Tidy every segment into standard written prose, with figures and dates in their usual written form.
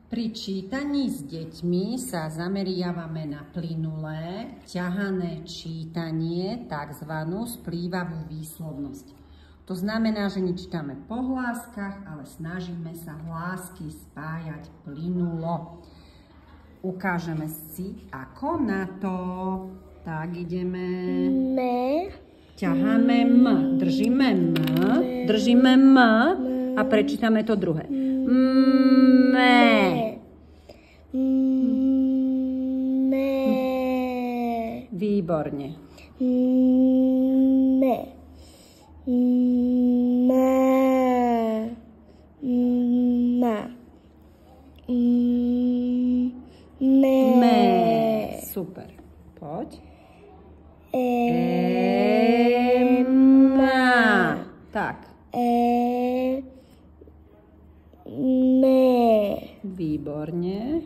Pri čítaní s deťmi sa zameriavame na plynulé, ťahané čítanie, tzv. Splývavú výslovnosť. To znamená, že nečítame po hláskach, ale snažíme sa hlásky spájať plynulo. Ukážeme si, ako na to. Tak, ideme. Me. Ťaháme M. Držíme M. Držíme M. A prečítame to druhé. Me. Me. Výborne. Me. Ma. Ma. Me. Me. Super. Poď. Ma. Tak. Výborne.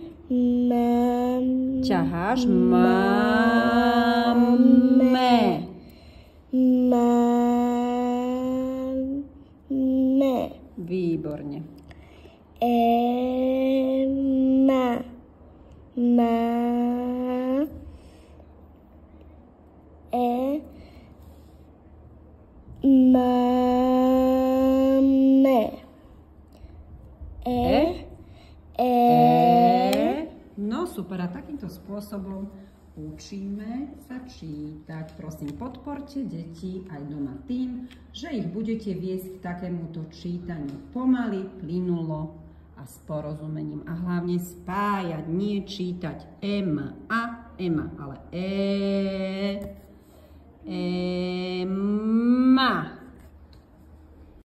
Ťaháš. Máme. Máme. Výborne. Ma. Ma. Máme. No super, a takýmto spôsobom učíme sa čítať. Prosím, podporte deti aj doma tým, že ich budete viesť k takémuto čítaniu pomaly, plynulo a s porozumením. A hlavne spájať, nie čítať ale ma.